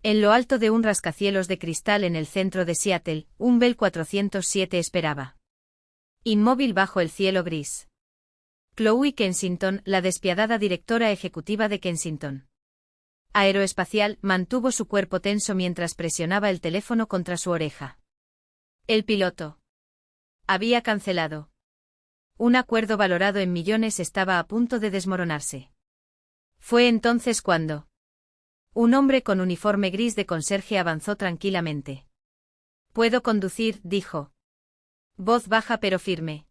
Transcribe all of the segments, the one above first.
En lo alto de un rascacielos de cristal en el centro de Seattle, un Bell 407 esperaba. Inmóvil bajo el cielo gris. Chloe Kensington, la despiadada directora ejecutiva de Kensington Aeroespacial, mantuvo su cuerpo tenso mientras presionaba el teléfono contra su oreja. El piloto había cancelado. Un acuerdo valorado en millones estaba a punto de desmoronarse. Fue entonces cuando un hombre con uniforme gris de conserje avanzó tranquilamente. «Puedo conducir», dijo. Voz baja pero firme.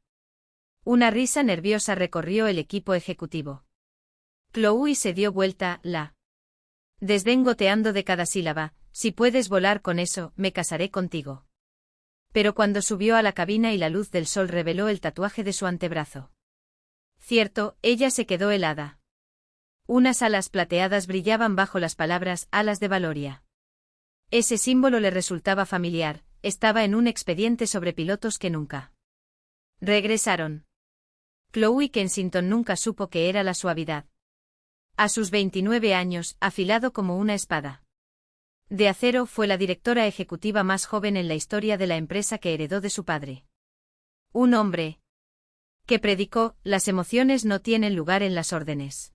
Una risa nerviosa recorrió el equipo ejecutivo. Chloe se dio vuelta, desdén goteando de cada sílaba. «Si puedes volar con eso, me casaré contigo». Pero cuando subió a la cabina y la luz del sol reveló el tatuaje de su antebrazo. Cierto, ella se quedó helada. Unas alas plateadas brillaban bajo las palabras «alas de Valoria». Ese símbolo le resultaba familiar, estaba en un expediente sobre pilotos que nunca regresaron. Chloe Kensington nunca supo qué era la suavidad. A sus 29 años, afilado como una espada de acero, fue la directora ejecutiva más joven en la historia de la empresa que heredó de su padre. Un hombre que predicó: las emociones no tienen lugar en las órdenes.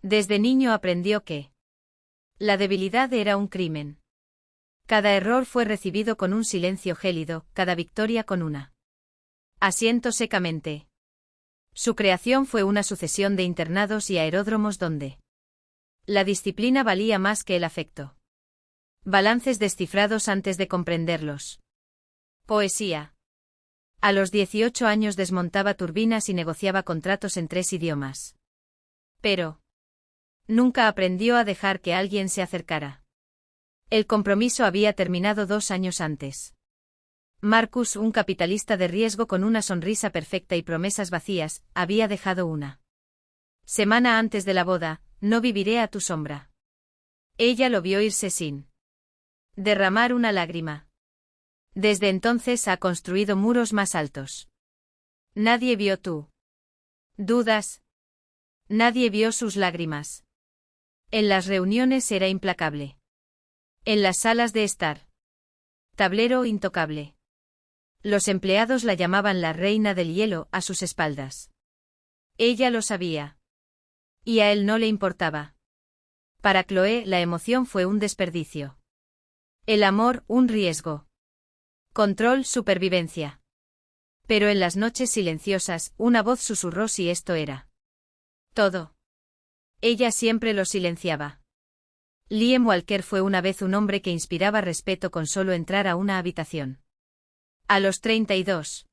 Desde niño aprendió que la debilidad era un crimen. Cada error fue recibido con un silencio gélido, cada victoria con una asiento secamente. Su creación fue una sucesión de internados y aeródromos donde la disciplina valía más que el afecto. Balances descifrados antes de comprenderlos. Poesía. A los 18 años desmontaba turbinas y negociaba contratos en 3 idiomas. Pero nunca aprendió a dejar que alguien se acercara. El compromiso había terminado 2 años antes. Marcus, un capitalista de riesgo con una sonrisa perfecta y promesas vacías, había dejado una semana antes de la boda: «No viviré a tu sombra». Ella lo vio irse sin derramar una lágrima. Desde entonces ha construido muros más altos. Nadie vio tú dudas. Nadie vio sus lágrimas. En las reuniones era implacable. En las salas de estar. Tablero intocable. Los empleados la llamaban la reina del hielo a sus espaldas. Ella lo sabía. Y a él no le importaba. Para Chloe, la emoción fue un desperdicio. El amor, un riesgo. Control, supervivencia. Pero en las noches silenciosas, una voz susurró si esto era todo. Ella siempre lo silenciaba. Liam Walker fue una vez un hombre que inspiraba respeto con solo entrar a una habitación. A los 32.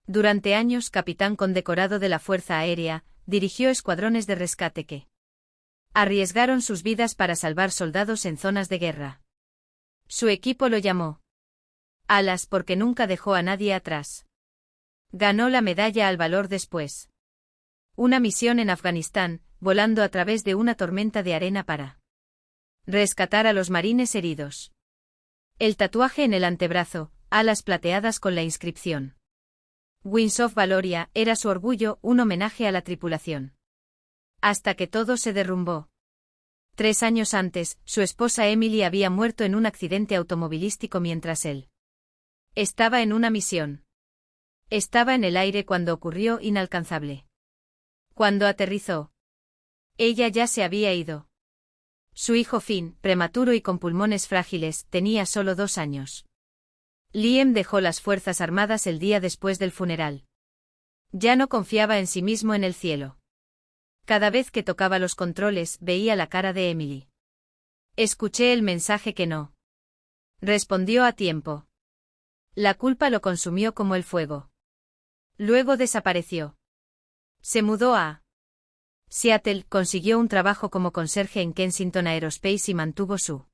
Durante años capitán condecorado de la Fuerza Aérea, dirigió escuadrones de rescate que arriesgaron sus vidas para salvar soldados en zonas de guerra. Su equipo lo llamó Alas porque nunca dejó a nadie atrás. Ganó la medalla al valor después. Una misión en Afganistán, volando a través de una tormenta de arena para rescatar a los marines heridos. El tatuaje en el antebrazo, alas plateadas con la inscripción Wings of Valoria, era su orgullo, un homenaje a la tripulación. Hasta que todo se derrumbó. 3 años antes, su esposa Emily había muerto en un accidente automovilístico mientras él estaba en una misión. Estaba en el aire cuando ocurrió inalcanzable. Cuando aterrizó, ella ya se había ido. Su hijo Finn, prematuro y con pulmones frágiles, tenía solo 2 años. Liam dejó las Fuerzas Armadas el día después del funeral. Ya no confiaba en sí mismo en el cielo. Cada vez que tocaba los controles, veía la cara de Emily. Escuché el mensaje que no respondió a tiempo. La culpa lo consumió como el fuego. Luego desapareció. Se mudó a Seattle, consiguió un trabajo como conserje en Kensington Aerospace y mantuvo su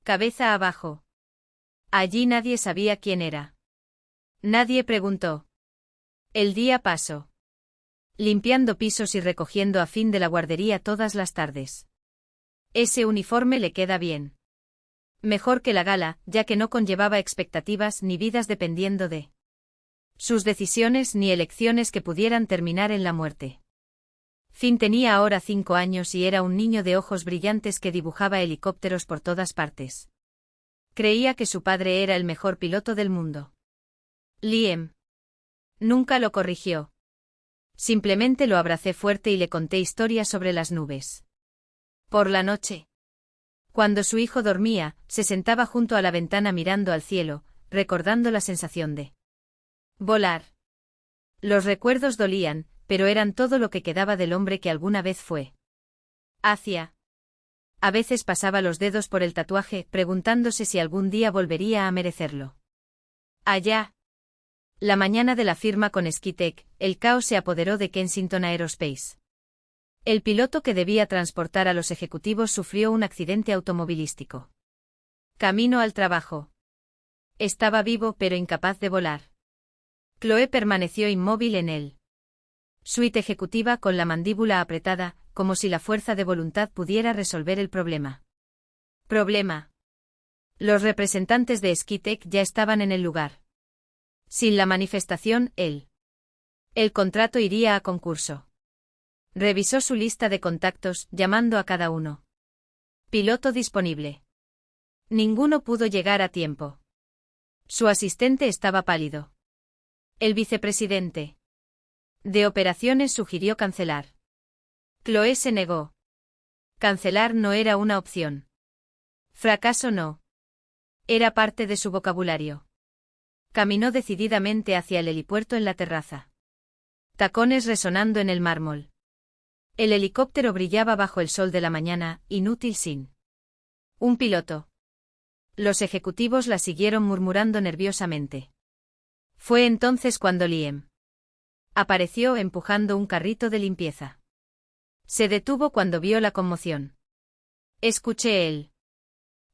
cabeza abajo. Allí nadie sabía quién era. Nadie preguntó. El día pasó limpiando pisos y recogiendo a Finn de la guardería todas las tardes. Ese uniforme le queda bien. Mejor que la gala, ya que no conllevaba expectativas ni vidas dependiendo de sus decisiones ni elecciones que pudieran terminar en la muerte. Finn tenía ahora 5 años y era un niño de ojos brillantes que dibujaba helicópteros por todas partes. Creía que su padre era el mejor piloto del mundo. Liam nunca lo corrigió. Simplemente lo abracé fuerte y le conté historias sobre las nubes. Por la noche, cuando su hijo dormía, se sentaba junto a la ventana mirando al cielo, recordando la sensación de volar. Los recuerdos dolían, pero eran todo lo que quedaba del hombre que alguna vez fue. A veces pasaba los dedos por el tatuaje, preguntándose si algún día volvería a merecerlo. Allá. La mañana de la firma con Skitek, el caos se apoderó de Kensington Aerospace. El piloto que debía transportar a los ejecutivos sufrió un accidente automovilístico. Camino al trabajo. Estaba vivo pero incapaz de volar. Chloe permaneció inmóvil en él. Suite ejecutiva con la mandíbula apretada, como si la fuerza de voluntad pudiera resolver el problema. Los representantes de Skitek ya estaban en el lugar. Sin la manifestación, el contrato iría a concurso. Revisó su lista de contactos, llamando a cada uno. Piloto disponible. Ninguno pudo llegar a tiempo. Su asistente estaba pálido. El vicepresidente de operaciones sugirió cancelar. Chloe se negó. Cancelar no era una opción. Fracaso no. Era parte de su vocabulario. Caminó decididamente hacia el helipuerto en la terraza. Tacones resonando en el mármol. El helicóptero brillaba bajo el sol de la mañana, inútil sin un piloto. Los ejecutivos la siguieron murmurando nerviosamente. Fue entonces cuando Liam apareció empujando un carrito de limpieza. Se detuvo cuando vio la conmoción. Escuché el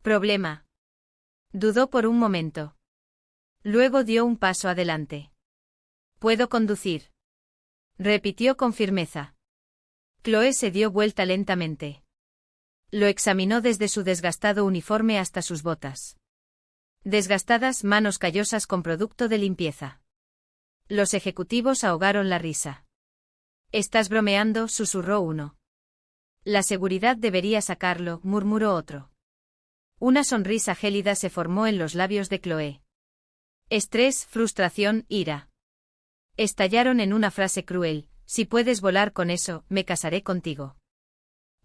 problema. Dudó por un momento. Luego dio un paso adelante. ¿Puedo conducir?, repitió con firmeza. Chloe se dio vuelta lentamente. Lo examinó desde su desgastado uniforme hasta sus botas. Desgastadas, manos callosas con producto de limpieza. Los ejecutivos ahogaron la risa. «¿Estás bromeando?», susurró uno. «La seguridad debería sacarlo», murmuró otro. Una sonrisa gélida se formó en los labios de Chloe. Estrés, frustración, ira. Estallaron en una frase cruel: «Si puedes volar con eso, me casaré contigo».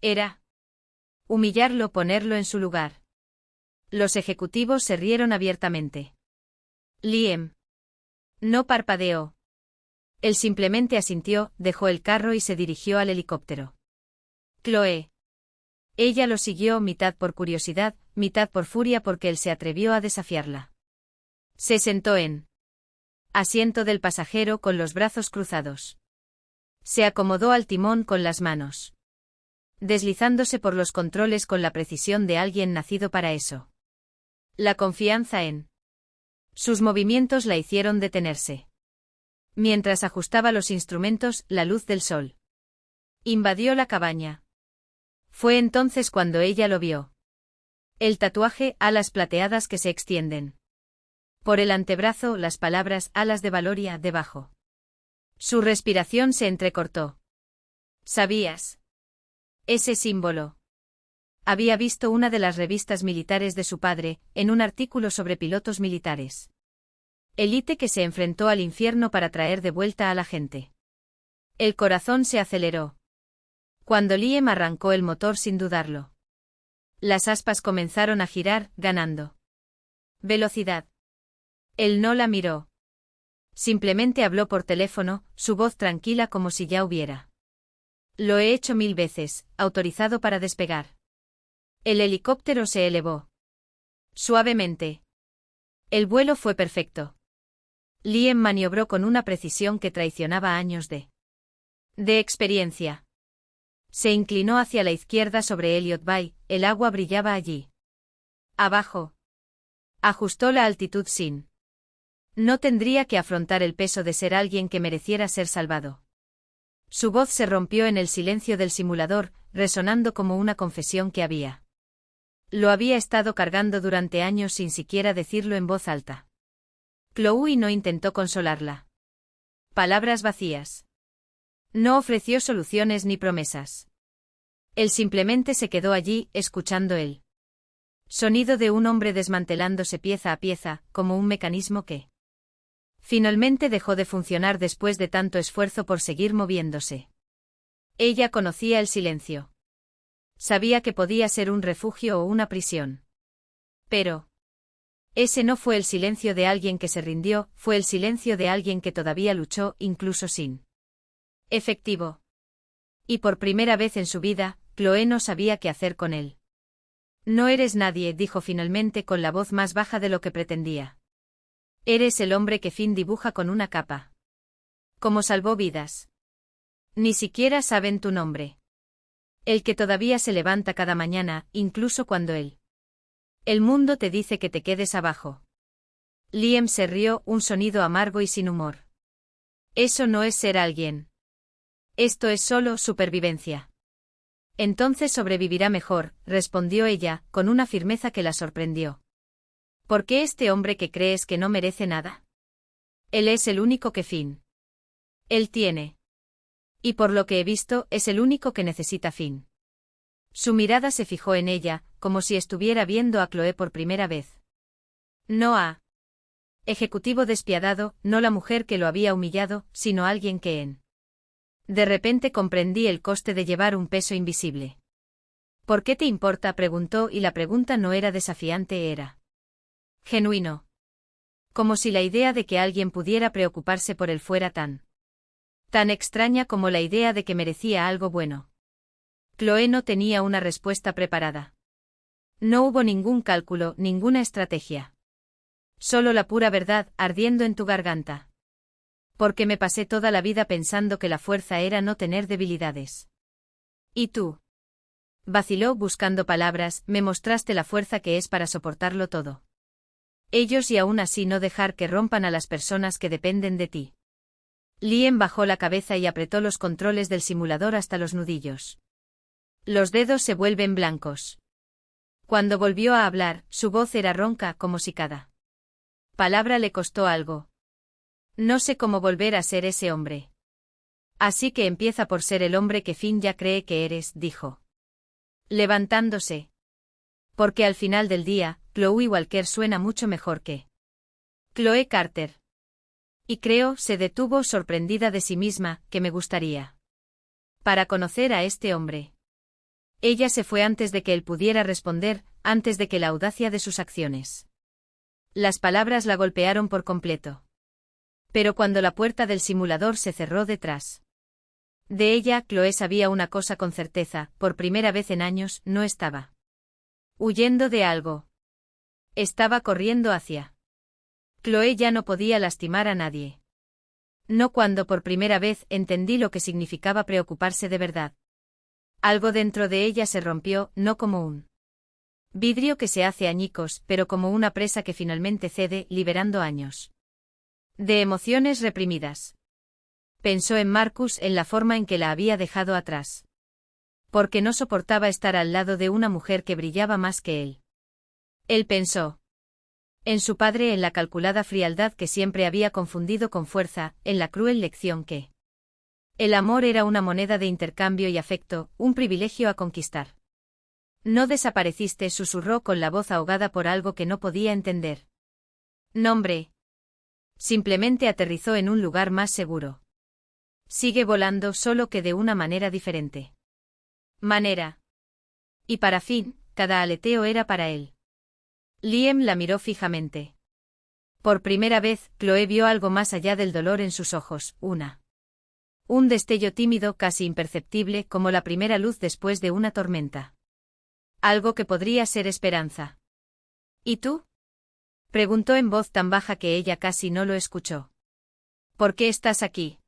Era humillarlo, ponerlo en su lugar. Los ejecutivos se rieron abiertamente. Liam no parpadeó. Él simplemente asintió, dejó el carro y se dirigió al helicóptero. Chloe. Ella lo siguió, mitad por curiosidad, mitad por furia porque él se atrevió a desafiarla. Se sentó en asiento del pasajero con los brazos cruzados. Se acomodó al timón con las manos, deslizándose por los controles con la precisión de alguien nacido para eso. La confianza en sus movimientos la hicieron detenerse. Mientras ajustaba los instrumentos, la luz del sol invadió la cabaña. Fue entonces cuando ella lo vio. El tatuaje, alas plateadas que se extienden. Por el antebrazo, las palabras «Alas de Valoria» debajo. Su respiración se entrecortó. ¿Sabías ese símbolo? Había visto una de las revistas militares de su padre, en un artículo sobre pilotos militares. Élite que se enfrentó al infierno para traer de vuelta a la gente. El corazón se aceleró. Cuando Liam arrancó el motor sin dudarlo. Las aspas comenzaron a girar, ganando velocidad. Él no la miró. Simplemente habló por teléfono, su voz tranquila como si ya hubiera. «Lo he hecho 1000 veces, autorizado para despegar». El helicóptero se elevó. Suavemente. El vuelo fue perfecto. Liam maniobró con una precisión que traicionaba años de experiencia. Se inclinó hacia la izquierda sobre Elliot Bay, el agua brillaba allí. Abajo. Ajustó la altitud sin. No tendría que afrontar el peso de ser alguien que mereciera ser salvado. Su voz se rompió en el silencio del simulador, resonando como una confesión que había. Lo había estado cargando durante años sin siquiera decirlo en voz alta. Chloe no intentó consolarla. Palabras vacías. No ofreció soluciones ni promesas. Él simplemente se quedó allí, escuchando el sonido de un hombre desmantelándose pieza a pieza, como un mecanismo que finalmente dejó de funcionar después de tanto esfuerzo por seguir moviéndose. Ella conocía el silencio. Sabía que podía ser un refugio o una prisión. Pero ese no fue el silencio de alguien que se rindió, fue el silencio de alguien que todavía luchó, incluso sin efectivo. Y por primera vez en su vida, Chloe no sabía qué hacer con él. No eres nadie, dijo finalmente con la voz más baja de lo que pretendía. Eres el hombre que Finn dibuja con una capa. Como salvó vidas. Ni siquiera saben tu nombre. El que todavía se levanta cada mañana, incluso cuando el mundo te dice que te quedes abajo. Liam se rió, un sonido amargo y sin humor. Eso no es ser alguien. Esto es solo supervivencia. Entonces sobrevivirá mejor, respondió ella, con una firmeza que la sorprendió. ¿Por qué este hombre que crees que no merece nada? Él es el único que Finn él tiene. Y por lo que he visto, es el único que necesita Finn. Su mirada se fijó en ella, como si estuviera viendo a Chloe por primera vez. No a ejecutivo despiadado, no la mujer que lo había humillado, sino alguien que de repente comprendí el coste de llevar un peso invisible. ¿Por qué te importa?, preguntó, y la pregunta no era desafiante, era genuino. Como si la idea de que alguien pudiera preocuparse por él fuera tan extraña como la idea de que merecía algo bueno. Chloe no tenía una respuesta preparada. No hubo ningún cálculo, ninguna estrategia. Solo la pura verdad, ardiendo en tu garganta. Porque me pasé toda la vida pensando que la fuerza era no tener debilidades. ¿Y tú? Vaciló buscando palabras, me mostraste la fuerza que es para soportarlo todo. Ellos y aún así no dejar que rompan a las personas que dependen de ti. Liam bajó la cabeza y apretó los controles del simulador hasta los nudillos. Los dedos se vuelven blancos. Cuando volvió a hablar, su voz era ronca como si cada palabra le costó algo. No sé cómo volver a ser ese hombre. Así que empieza por ser el hombre que Finn ya cree que eres, dijo. Levantándose. Porque al final del día, Chloe Walker suena mucho mejor que Chloe Carter. Y creo, se detuvo sorprendida de sí misma, que me gustaría para conocer a este hombre. Ella se fue antes de que él pudiera responder, antes de que la audacia de sus acciones. Las palabras la golpearon por completo. Pero cuando la puerta del simulador se cerró detrás de ella, Chloe sabía una cosa con certeza, por primera vez en años, no estaba huyendo de algo. Estaba corriendo hacia. Chloe ya no podía lastimar a nadie. No cuando por primera vez entendí lo que significaba preocuparse de verdad. Algo dentro de ella se rompió, no como un vidrio que se hace añicos, pero como una presa que finalmente cede, liberando años de emociones reprimidas. Pensó en Marcus, en la forma en que la había dejado atrás. Porque no soportaba estar al lado de una mujer que brillaba más que él. Él pensó en su padre, en la calculada frialdad que siempre había confundido con fuerza, en la cruel lección que el amor era una moneda de intercambio y afecto, un privilegio a conquistar. No desapareciste, susurró con la voz ahogada por algo que no podía entender. Nombre. Simplemente aterrizó en un lugar más seguro. Sigue volando, solo que de una manera diferente. Y para Finn, cada aleteo era para él. Liam la miró fijamente. Por primera vez, Chloe vio algo más allá del dolor en sus ojos, un destello tímido, casi imperceptible, como la primera luz después de una tormenta. Algo que podría ser esperanza. ¿Y tú? Preguntó en voz tan baja que ella casi no lo escuchó. ¿Por qué estás aquí?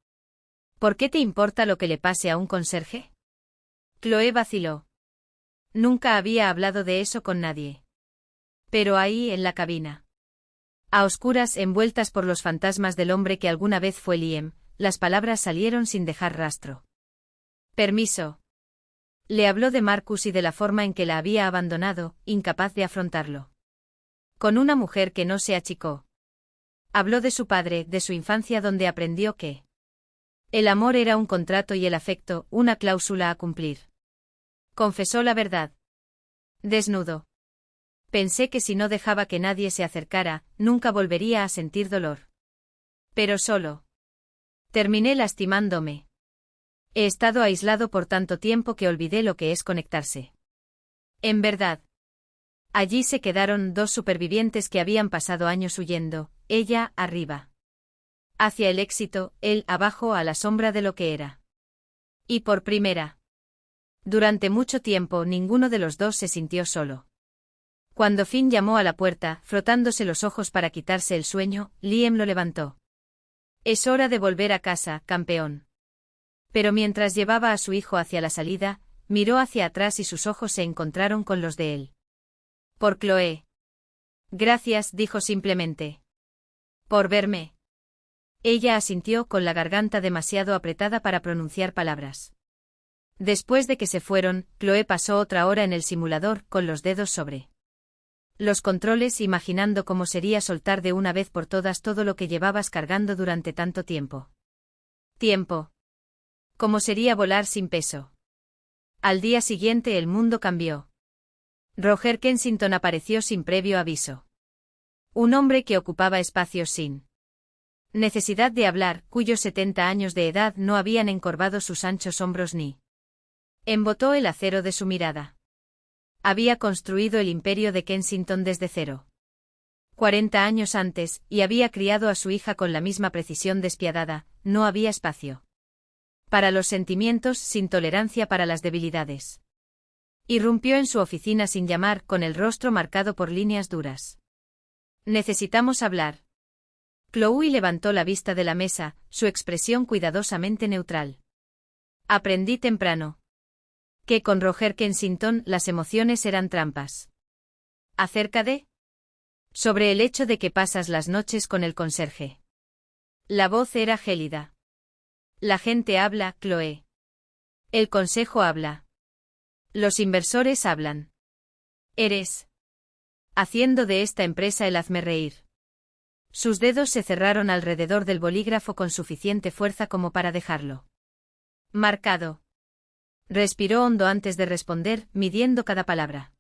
¿Por qué te importa lo que le pase a un conserje? Chloe vaciló. Nunca había hablado de eso con nadie. Pero ahí, en la cabina, a oscuras, envueltas por los fantasmas del hombre que alguna vez fue Liam, las palabras salieron sin dejar rastro. Permiso. Le habló de Marcus y de la forma en que la había abandonado, incapaz de afrontarlo. Con una mujer que no se achicó. Habló de su padre, de su infancia donde aprendió que El amor era un contrato y el afecto, una cláusula a cumplir. Confesó la verdad. Desnudo. Pensé que si no dejaba que nadie se acercara, nunca volvería a sentir dolor. Pero solo. Terminé lastimándome. He estado aislado por tanto tiempo que olvidé lo que es conectarse. En verdad. Allí se quedaron dos supervivientes que habían pasado años huyendo, ella, arriba. Hacia el éxito, él, abajo a la sombra de lo que era. Y por primera. Durante mucho tiempo ninguno de los dos se sintió solo. Cuando Finn llamó a la puerta, frotándose los ojos para quitarse el sueño, Liam lo levantó. Es hora de volver a casa, campeón. Pero mientras llevaba a su hijo hacia la salida, miró hacia atrás y sus ojos se encontraron con los de él. Por Chloe. Gracias, dijo simplemente. Por verme. Ella asintió con la garganta demasiado apretada para pronunciar palabras. Después de que se fueron, Chloe pasó otra hora en el simulador, con los dedos sobre los controles, imaginando cómo sería soltar de una vez por todas todo lo que llevabas cargando durante tanto tiempo. Cómo sería volar sin peso. Al día siguiente el mundo cambió. Roger Kensington apareció sin previo aviso. Un hombre que ocupaba espacios sin necesidad de hablar, cuyos 70 años de edad no habían encorvado sus anchos hombros ni embotó el acero de su mirada. Había construido el imperio de Kensington desde cero. 40 años antes, y había criado a su hija con la misma precisión despiadada, no había espacio para los sentimientos, sin tolerancia para las debilidades. Irrumpió en su oficina sin llamar, con el rostro marcado por líneas duras. Necesitamos hablar. Chloe levantó la vista de la mesa, su expresión cuidadosamente neutral. Aprendí temprano que con Roger Kensington las emociones eran trampas. ¿Acerca de? Sobre el hecho de que pasas las noches con el conserje. La voz era gélida. La gente habla, Chloe. El consejo habla. Los inversores hablan. Eres. Haciendo de esta empresa el hazmerreír. Sus dedos se cerraron alrededor del bolígrafo con suficiente fuerza como para dejarlo marcado. Respiró hondo antes de responder, midiendo cada palabra.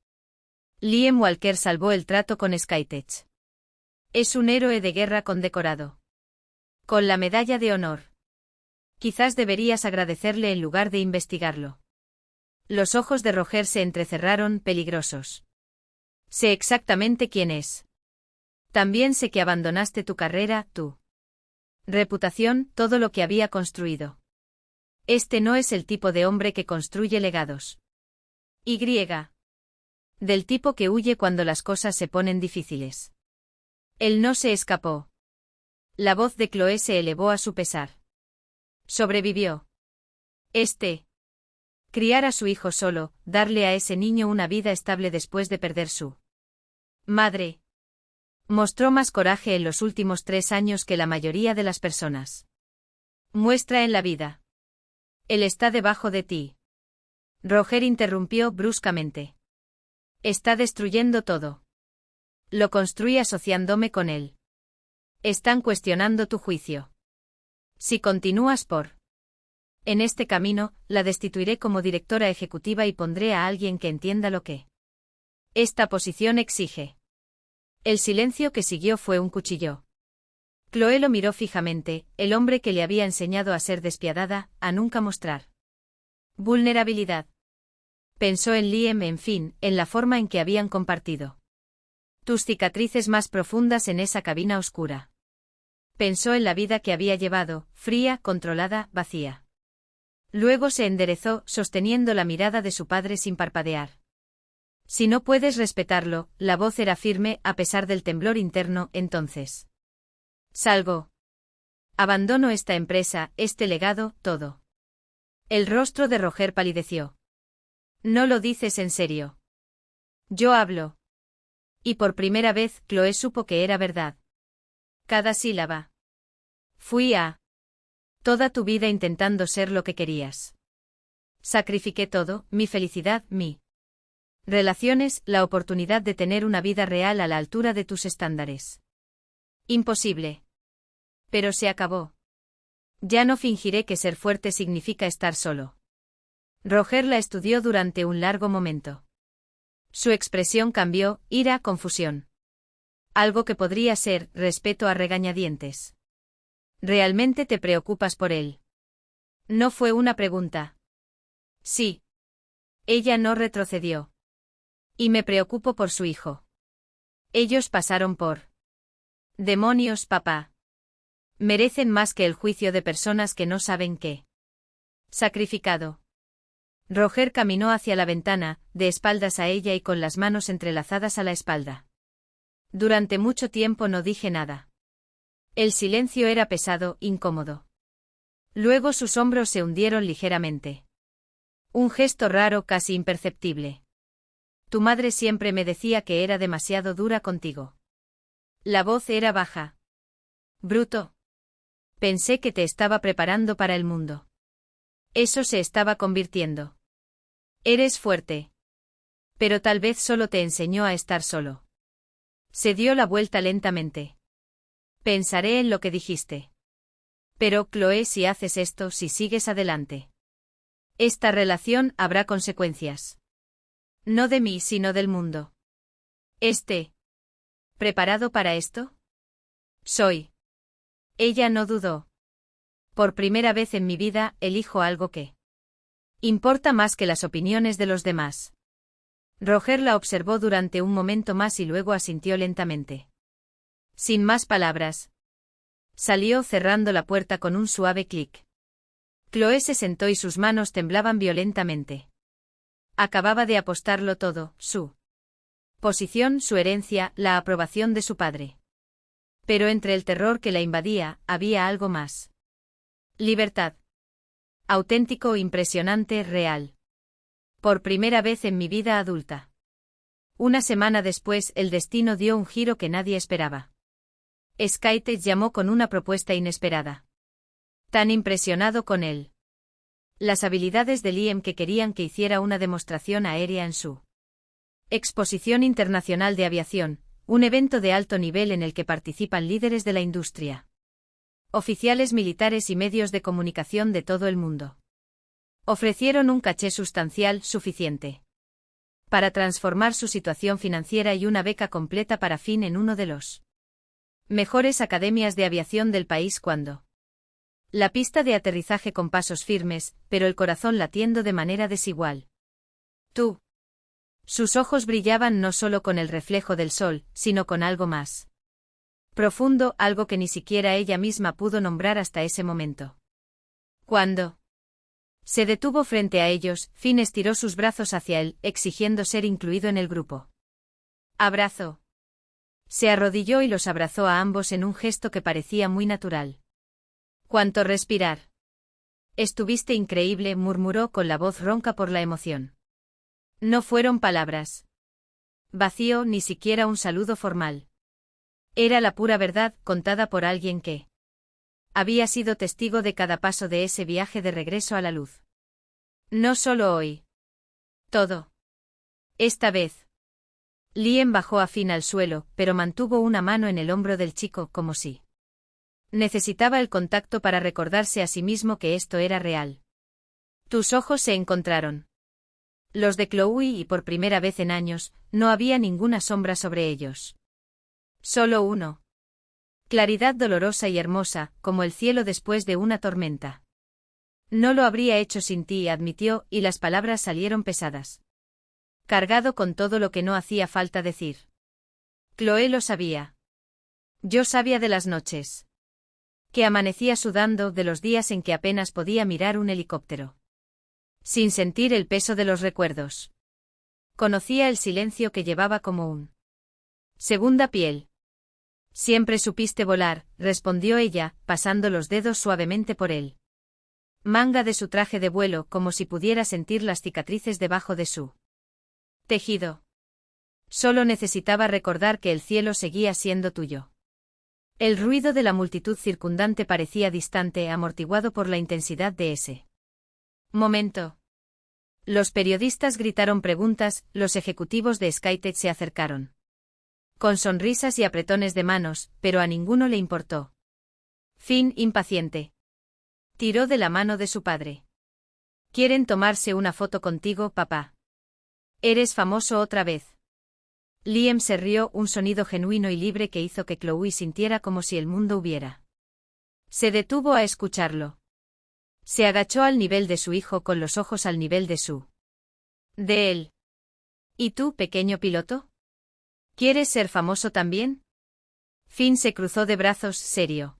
Liam Walker salvó el trato con Skytech. Es un héroe de guerra condecorado. Con la medalla de honor. Quizás deberías agradecerle en lugar de investigarlo. Los ojos de Roger se entrecerraron, peligrosos. Sé exactamente quién es. También sé que abandonaste tu carrera, tu reputación, todo lo que había construido. Este no es el tipo de hombre que construye legados. Y. Del tipo que huye cuando las cosas se ponen difíciles. Él no se escapó. La voz de Chloe se elevó a su pesar. Sobrevivió. Criar a su hijo solo, darle a ese niño una vida estable después de perder su madre. Mostró más coraje en los últimos 3 años que la mayoría de las personas muestra en la vida. Él está debajo de ti. Roger interrumpió bruscamente. Está destruyendo todo. Lo construí asociándome con él. Están cuestionando tu juicio. Si continúas en este camino, la destituiré como directora ejecutiva y pondré a alguien que entienda lo que esta posición exige. El silencio que siguió fue un cuchillo. Chloe lo miró fijamente, el hombre que le había enseñado a ser despiadada, a nunca mostrar vulnerabilidad. Pensó en Liam, en fin, en la forma en que habían compartido tus cicatrices más profundas en esa cabina oscura. Pensó en la vida que había llevado, fría, controlada, vacía. Luego se enderezó, sosteniendo la mirada de su padre sin parpadear. Si no puedes respetarlo, la voz era firme, a pesar del temblor interno, entonces. Salgo. Abandono esta empresa, este legado, todo. El rostro de Roger palideció. No lo dices en serio. Yo hablo. Y por primera vez, Chloe supo que era verdad. Cada sílaba. Fui toda tu vida intentando ser lo que querías. Sacrifiqué todo, mi felicidad, mi relaciones, la oportunidad de tener una vida real a la altura de tus estándares. Imposible. Pero se acabó. Ya no fingiré que ser fuerte significa estar solo. Roger la estudió durante un largo momento. Su expresión cambió, ira, confusión. Algo que podría ser respeto a regañadientes. ¿Realmente te preocupas por él? No fue una pregunta. Sí. Ella no retrocedió. Y me preocupo por su hijo. Ellos pasaron por... Demonios, papá. Merecen más que el juicio de personas que no saben qué. Sacrificado. Roger caminó hacia la ventana, de espaldas a ella y con las manos entrelazadas a la espalda. Durante mucho tiempo no dije nada. El silencio era pesado, incómodo. Luego sus hombros se hundieron ligeramente. Un gesto raro, casi imperceptible. Tu madre siempre me decía que era demasiado dura contigo. La voz era baja. Bruto. Pensé que te estaba preparando para el mundo. Eso se estaba convirtiendo. Eres fuerte. Pero tal vez solo te enseñó a estar solo. Se dio la vuelta lentamente. Pensaré en lo que dijiste. Pero, Chloe, si haces esto, si sigues adelante. Esta relación habrá consecuencias. No de mí, sino del mundo. ¿Preparado para esto? Soy. Ella no dudó. Por primera vez en mi vida, elijo algo que importa más que las opiniones de los demás. Roger la observó durante un momento más y luego asintió lentamente. Sin más palabras. Salió cerrando la puerta con un suave clic. Chloe se sentó y sus manos temblaban violentamente. Acababa de apostarlo todo, su posición, su herencia, la aprobación de su padre. Pero entre el terror que la invadía, había algo más. Libertad. Auténtico, impresionante, real. Por primera vez en mi vida adulta. Una semana después, el destino dio un giro que nadie esperaba. Skytech llamó con una propuesta inesperada. Tan impresionado con él. Las habilidades de Liam que querían que hiciera una demostración aérea en su Exposición Internacional de Aviación, un evento de alto nivel en el que participan líderes de la industria. Oficiales militares y medios de comunicación de todo el mundo. Ofrecieron un caché sustancial suficiente para transformar su situación financiera y una beca completa para Finn en uno de los mejores academias de aviación del país cuando la pista de aterrizaje con pasos firmes, pero el corazón latiendo de manera desigual. Tú. Sus ojos brillaban no solo con el reflejo del sol, sino con algo más profundo, algo que ni siquiera ella misma pudo nombrar hasta ese momento. Cuando se detuvo frente a ellos, Finn estiró sus brazos hacia él, exigiendo ser incluido en el grupo. Abrazo. Se arrodilló y los abrazó a ambos en un gesto que parecía muy natural. ¿Cuánto respirar? Estuviste increíble, murmuró con la voz ronca por la emoción. No fueron palabras. Vacío, ni siquiera un saludo formal. Era la pura verdad, contada por alguien que había sido testigo de cada paso de ese viaje de regreso a la luz. No solo hoy. Todo. Esta vez. Liam bajó a Finn al suelo, pero mantuvo una mano en el hombro del chico, como si necesitaba el contacto para recordarse a sí mismo que esto era real. Tus ojos se encontraron. Los de Chloe y por primera vez en años, no había ninguna sombra sobre ellos. Solo uno. Claridad dolorosa y hermosa, como el cielo después de una tormenta. No lo habría hecho sin ti, admitió, y las palabras salieron pesadas. Cargado con todo lo que no hacía falta decir. Chloe lo sabía. Yo sabía de las noches que amanecía sudando, de los días en que apenas podía mirar un helicóptero sin sentir el peso de los recuerdos. Conocía el silencio que llevaba como un segunda piel. Siempre supiste volar, respondió ella, pasando los dedos suavemente por él. Manga de su traje de vuelo, como si pudiera sentir las cicatrices debajo de su tejido. Solo necesitaba recordar que el cielo seguía siendo tuyo. El ruido de la multitud circundante parecía distante, amortiguado por la intensidad de ese momento. Los periodistas gritaron preguntas, los ejecutivos de Skytech se acercaron con sonrisas y apretones de manos, pero a ninguno le importó. Finn, impaciente. Tiró de la mano de su padre. Quieren tomarse una foto contigo, papá. Eres famoso otra vez. Liam se rió, un sonido genuino y libre que hizo que Chloe sintiera como si el mundo hubiera. Se detuvo a escucharlo. Se agachó al nivel de su hijo con los ojos al nivel de él. ¿Y tú, pequeño piloto? ¿Quieres ser famoso también? Finn se cruzó de brazos, serio.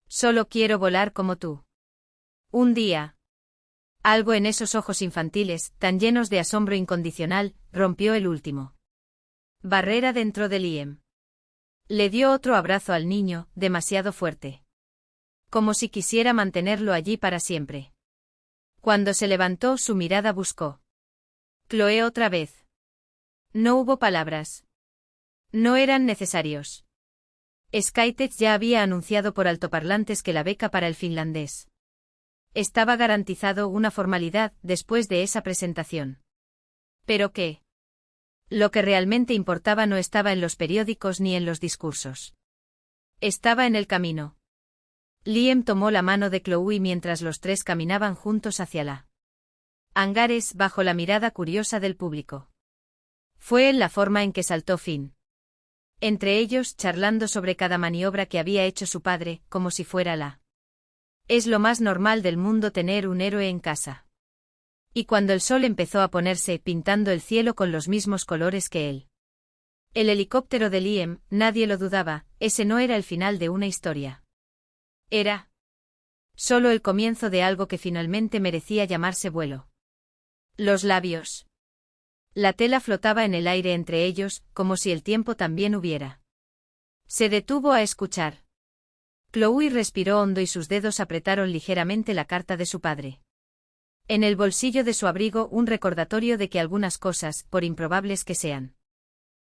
Solo quiero volar como tú. Un día. Algo en esos ojos infantiles, tan llenos de asombro incondicional, rompió el último barrera dentro de Liam. Le dio otro abrazo al niño, demasiado fuerte. Como si quisiera mantenerlo allí para siempre. Cuando se levantó, su mirada buscó Chloe otra vez. No hubo palabras. No eran necesarios. SkyTech ya había anunciado por altoparlantes que la beca para el finlandés estaba garantizado, una formalidad después de esa presentación. ¿Pero qué? Lo que realmente importaba no estaba en los periódicos ni en los discursos. Estaba en el camino. Liam tomó la mano de Chloe mientras los tres caminaban juntos hacia la hangares bajo la mirada curiosa del público. Fue en la forma en que saltó Finn. Entre ellos charlando sobre cada maniobra que había hecho su padre, como si fuera la. Es lo más normal del mundo tener un héroe en casa. Y cuando el sol empezó a ponerse, pintando el cielo con los mismos colores que él. El helicóptero de Liam, nadie lo dudaba, ese no era el final de una historia. Era solo el comienzo de algo que finalmente merecía llamarse vuelo. Los labios. La tela flotaba en el aire entre ellos, como si el tiempo también hubiera. Se detuvo a escuchar. Chloe respiró hondo y sus dedos apretaron ligeramente la carta de su padre. En el bolsillo de su abrigo, un recordatorio de que algunas cosas, por improbables que sean,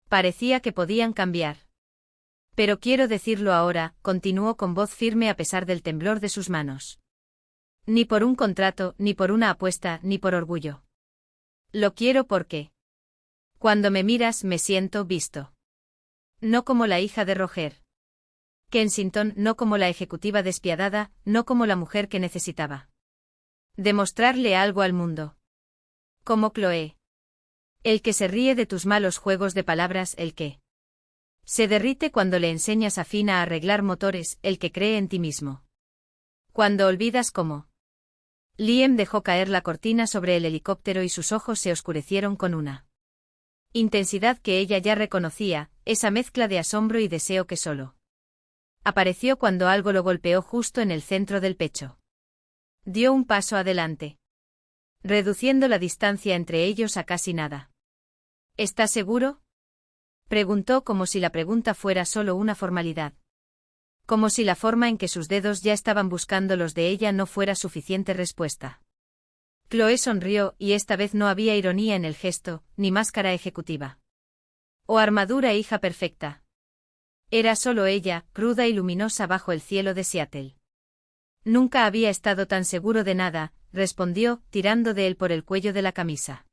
parecía que podían cambiar. Pero quiero decirlo ahora, continuó con voz firme a pesar del temblor de sus manos. Ni por un contrato, ni por una apuesta, ni por orgullo. Lo quiero porque cuando me miras me siento visto. No como la hija de Roger Kensington, no como la ejecutiva despiadada, no como la mujer que necesitaba demostrarle algo al mundo. Como Chloe. El que se ríe de tus malos juegos de palabras, el que se derrite cuando le enseñas a Finn a arreglar motores, el que cree en ti mismo. Cuando olvidas cómo. Liam dejó caer la cortina sobre el helicóptero y sus ojos se oscurecieron con una intensidad que ella ya reconocía, esa mezcla de asombro y deseo que solo apareció cuando algo lo golpeó justo en el centro del pecho. Dio un paso adelante, reduciendo la distancia entre ellos a casi nada. ¿Estás seguro? Preguntó como si la pregunta fuera solo una formalidad. Como si la forma en que sus dedos ya estaban buscando los de ella no fuera suficiente respuesta. Chloe sonrió, y esta vez no había ironía en el gesto, ni máscara ejecutiva. O armadura hija perfecta. Era solo ella, cruda y luminosa bajo el cielo de Seattle. Nunca había estado tan seguro de nada, respondió, tirando de él por el cuello de la camisa.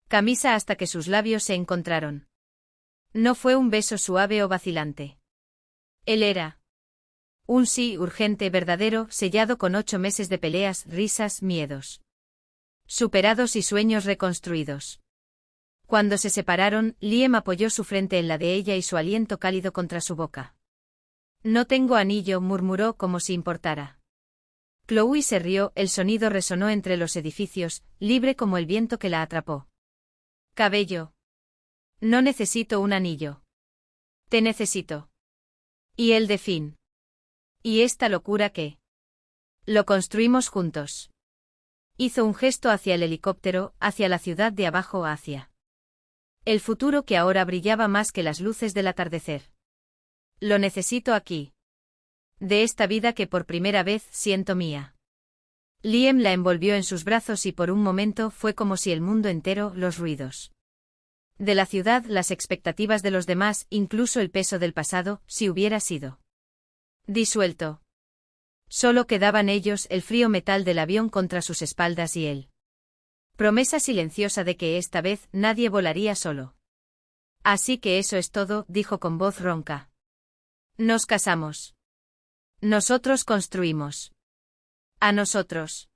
Camisa hasta que sus labios se encontraron. No fue un beso suave o vacilante. Él era un sí urgente, verdadero, sellado con 8 meses de peleas, risas, miedos superados y sueños reconstruidos. Cuando se separaron, Liam apoyó su frente en la de ella y su aliento cálido contra su boca. No tengo anillo, murmuró como si importara. Chloe se rió, el sonido resonó entre los edificios, libre como el viento que la atrapó. Cabello. No necesito un anillo. Te necesito. Y el de Finn. ¿Y esta locura qué? Lo construimos juntos. Hizo un gesto hacia el helicóptero, hacia la ciudad de abajo, hacia el futuro que ahora brillaba más que las luces del atardecer. Lo necesito aquí. De esta vida que por primera vez siento mía. Liam la envolvió en sus brazos y por un momento fue como si el mundo entero, los ruidos de la ciudad, las expectativas de los demás, incluso el peso del pasado, si hubiera sido disuelto. Solo quedaban ellos, el frío metal del avión contra sus espaldas y él. Promesa silenciosa de que esta vez nadie volaría solo. Así que eso es todo, dijo con voz ronca. Nos casamos. Nosotros construimos. A nosotros.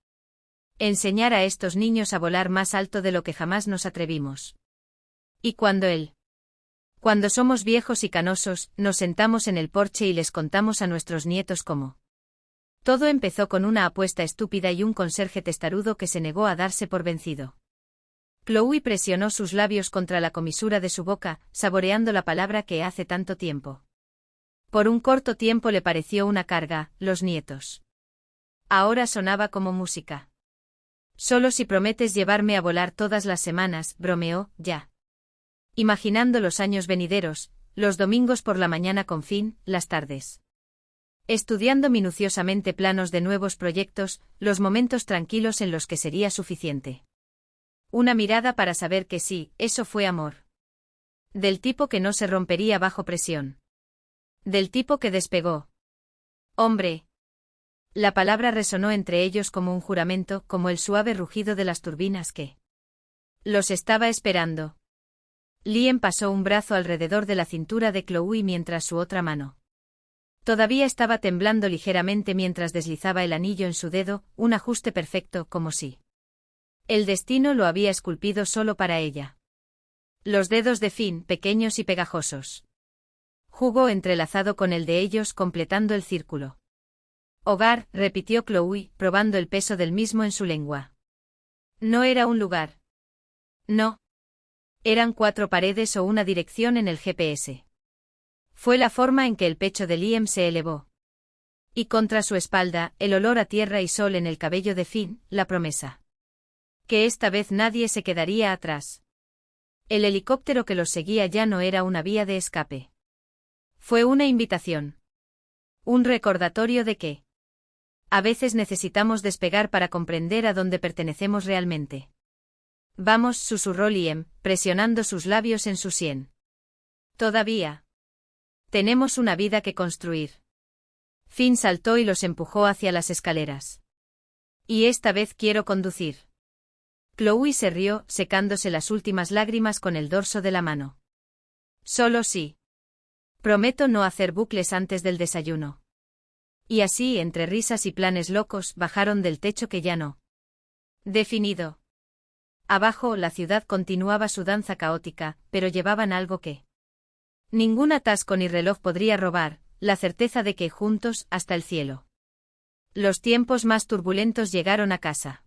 Enseñar a estos niños a volar más alto de lo que jamás nos atrevimos. Y cuando somos viejos y canosos, nos sentamos en el porche y les contamos a nuestros nietos cómo. Todo empezó con una apuesta estúpida y un conserje testarudo que se negó a darse por vencido. Chloe presionó sus labios contra la comisura de su boca, saboreando la palabra que hace tanto tiempo. Por un corto tiempo le pareció una carga, los nietos. Ahora sonaba como música. Solo si prometes llevarme a volar todas las semanas, bromeó, ya. Imaginando los años venideros, los domingos por la mañana con Finn, las tardes. Estudiando minuciosamente planos de nuevos proyectos, los momentos tranquilos en los que sería suficiente. Una mirada para saber que sí, eso fue amor. Del tipo que no se rompería bajo presión. Del tipo que despegó. Hombre. La palabra resonó entre ellos como un juramento, como el suave rugido de las turbinas que los estaba esperando. Liam pasó un brazo alrededor de la cintura de Chloe mientras su otra mano todavía estaba temblando ligeramente mientras deslizaba el anillo en su dedo, un ajuste perfecto, como si el destino lo había esculpido solo para ella. Los dedos de Finn, pequeños y pegajosos. Jugó entrelazado con el de ellos, completando el círculo. Hogar, repitió Chloe, probando el peso del mismo en su lengua. No era un lugar. No. Eran 4 paredes o una dirección en el GPS. Fue la forma en que el pecho de Liam se elevó. Y contra su espalda, el olor a tierra y sol en el cabello de Finn, la promesa. Que esta vez nadie se quedaría atrás. El helicóptero que los seguía ya no era una vía de escape. Fue una invitación. Un recordatorio de que a veces necesitamos despegar para comprender a dónde pertenecemos realmente. Vamos, susurró Liam, presionando sus labios en su sien. Todavía. Tenemos una vida que construir. Finn saltó y los empujó hacia las escaleras. Y esta vez quiero conducir. Chloe se rió, secándose las últimas lágrimas con el dorso de la mano. Solo sí. Prometo no hacer bucles antes del desayuno. Y así, entre risas y planes locos, bajaron del techo que ya no. Definido. Abajo, la ciudad continuaba su danza caótica, pero llevaban algo que ningún atasco ni reloj podría robar, la certeza de que juntos, hasta el cielo. Los tiempos más turbulentos llegaron a casa.